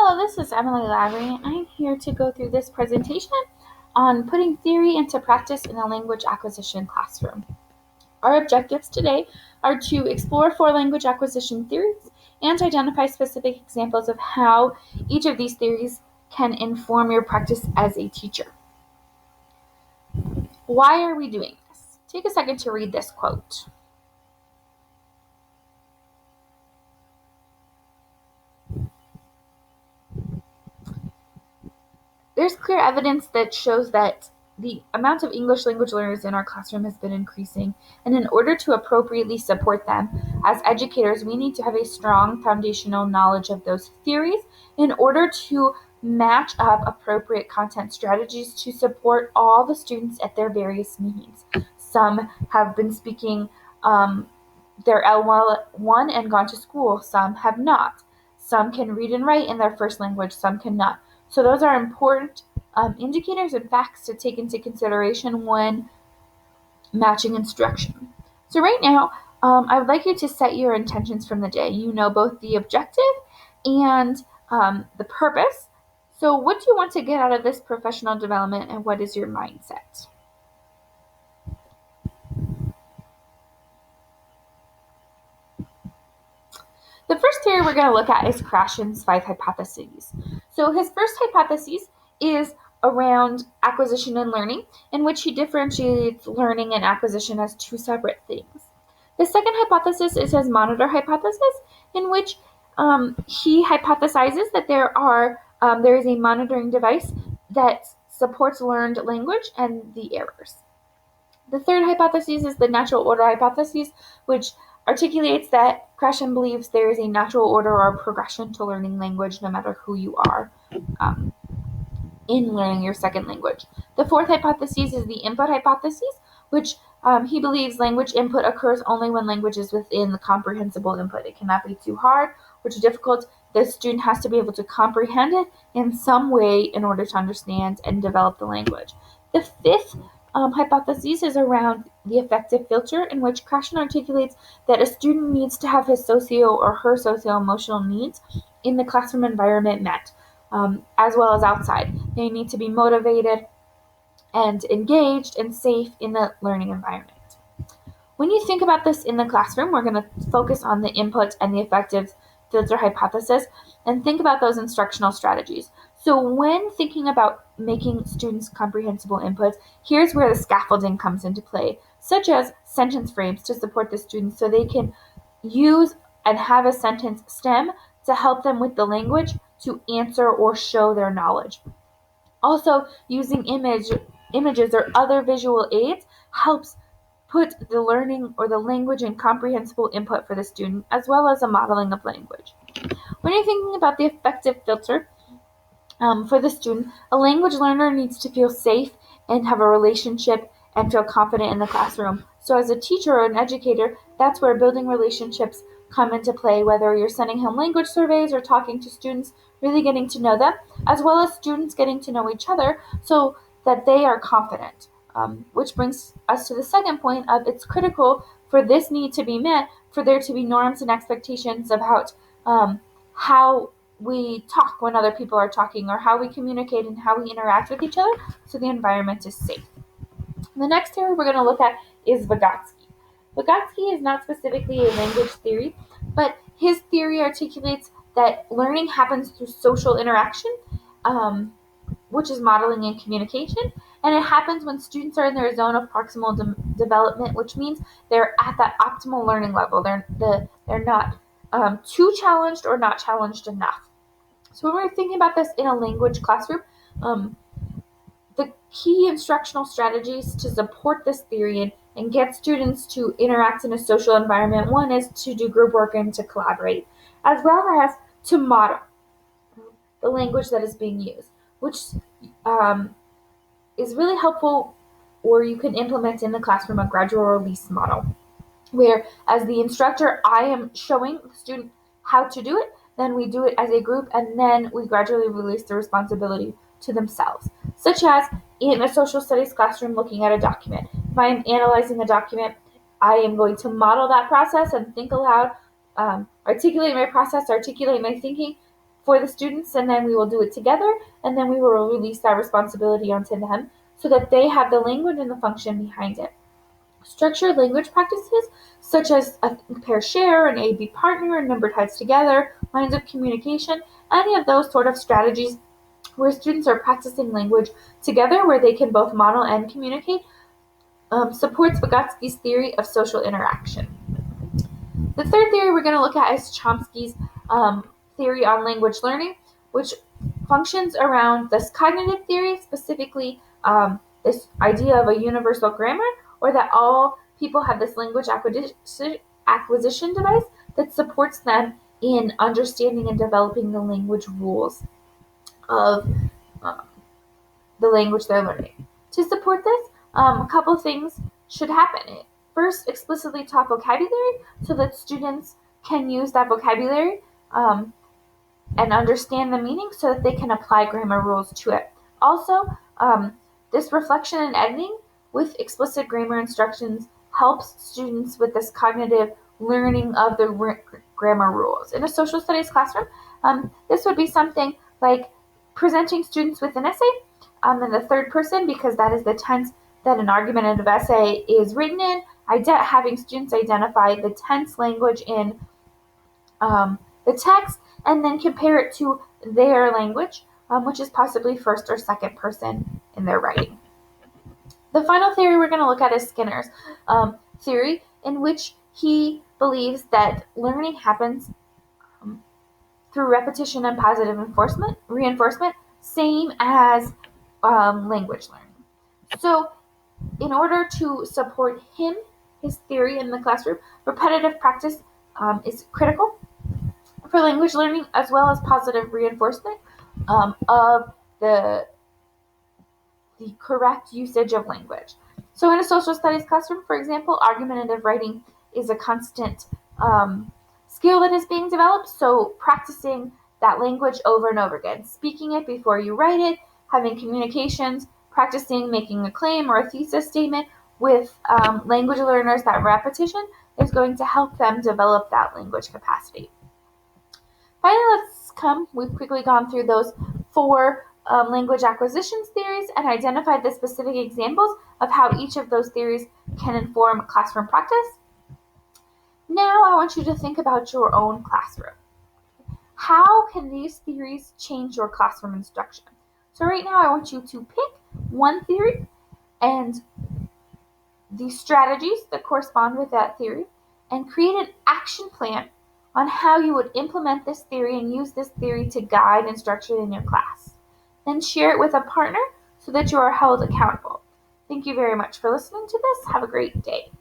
Hello, this is Emily Lavery. I'm here to go through this presentation on putting theory into practice in a language acquisition classroom. Our objectives today are to explore four language acquisition theories and to identify specific examples of how each of these theories can inform your practice as a teacher. Why are we doing this? Take a second to read this quote. There's clear evidence that shows that the amount of English language learners in our classroom has been increasing, and in order to appropriately support them, as educators, we need to have a strong foundational knowledge of those theories in order to match up appropriate content strategies to support all the students at their various needs. Some have been speaking their L1 and gone to school, some have not. Some can read and write in their first language, some cannot. So those are important indicators and facts to take into consideration when matching instruction. So right now, I would like you to set your intentions from the day. You know both the objective and the purpose. So what do you want to get out of this professional development, and what is your mindset? The first theory we're going to look at is Krashen's 5 hypotheses. So his first hypothesis is around acquisition and learning, in which he differentiates learning and acquisition as two separate things. The second hypothesis is his monitor hypothesis, in which he hypothesizes that there is a monitoring device that supports learned language and the errors. The third hypothesis is the natural order hypothesis, which articulates that Krashen believes there is a natural order or progression to learning language no matter who you are in learning your second language. The fourth hypothesis is the input hypothesis, which he believes language input occurs only when language is within the comprehensible input. It cannot be too hard or too difficult. The student has to be able to comprehend it in some way in order to understand and develop the language. The fifth hypothesis is around the affective filter, in which Krashen articulates that a student needs to have his socio or her socio-emotional needs in the classroom environment met, as well as outside. They need to be motivated and engaged and safe in the learning environment. When you think about this in the classroom, we're going to focus on the input and the affective filter hypothesis and think about those instructional strategies. So when thinking about making students comprehensible inputs, here's where the scaffolding comes into play, such as sentence frames to support the students so they can use and have a sentence stem to help them with the language to answer or show their knowledge. Also, using images or other visual aids helps put the learning or the language in comprehensible input for the student, as well as a modeling of language. When you're thinking about the affective filter for the student, a language learner needs to feel safe and have a relationship and feel confident in the classroom. So as a teacher or an educator, that's where building relationships come into play, whether you're sending home language surveys or talking to students, really getting to know them, as well as students getting to know each other so that they are confident. Which brings us to the second point of it's critical for this need to be met, for there to be norms and expectations about how we talk when other people are talking, or how we communicate and how we interact with each other so the environment is safe. The next theory we're going to look at is Vygotsky. Vygotsky is not specifically a language theory, but his theory articulates that learning happens through social interaction, which is modeling and communication, and it happens when students are in their zone of proximal development, which means they're at that optimal learning level. They're not too challenged or not challenged enough. So when we're thinking about this in a language classroom, the key instructional strategies to support this theory and get students to interact in a social environment, one is to do group work and to collaborate, as well as to model the language that is being used, which is really helpful, or you can implement in the classroom a gradual release model, where as the instructor, I am showing the student how to do it, then we do it as a group, and then we gradually release the responsibility to themselves, such as in a social studies classroom looking at a document. If I am analyzing a document, I am going to model that process and think aloud, articulate my process, articulate my thinking for the students, and then we will do it together, and then we will release that responsibility onto them so that they have the language and the function behind it. Structured language practices, such as a pair share, an A-B partner, and number ties together, lines of communication, any of those sort of strategies where students are practicing language together, where they can both model and communicate, supports Vygotsky's theory of social interaction. The third theory we're going to look at is Chomsky's theory on language learning, which functions around this cognitive theory, specifically this idea of a universal grammar, or that all people have this language acquisition device that supports them in understanding and developing the language rules of the language they're learning. To support this, a couple things should happen. First, explicitly taught vocabulary so that students can use that vocabulary and understand the meaning so that they can apply grammar rules to it. Also, this reflection and editing with explicit grammar instructions helps students with this cognitive learning of the grammar rules. In a social studies classroom, this would be something like presenting students with an essay in the third person, because that is the tense that an argumentative essay is written in, having students identify the tense language in the text and then compare it to their language, which is possibly first or second person in their writing. The final theory we're going to look at is Skinner's theory, in which he believes that learning happens through repetition and positive reinforcement, same as language learning. So, in order to support his theory in the classroom, repetitive practice is critical for language learning, as well as positive reinforcement of the correct usage of language. So in a social studies classroom, for example, argumentative writing is a constant skill that is being developed. So practicing that language over and over again, speaking it before you write it, having communications, practicing making a claim or a thesis statement with language learners, that repetition is going to help them develop that language capacity. Finally, we've quickly gone through those 4 language acquisitions theories and identified the specific examples of how each of those theories can inform classroom practice. Now I want you to think about your own classroom. How can these theories change your classroom instruction? So right now I want you to pick one theory and the strategies that correspond with that theory and create an action plan on how you would implement this theory and use this theory to guide instruction in your class. Then share it with a partner so that you are held accountable. Thank you very much for listening to this. Have a great day.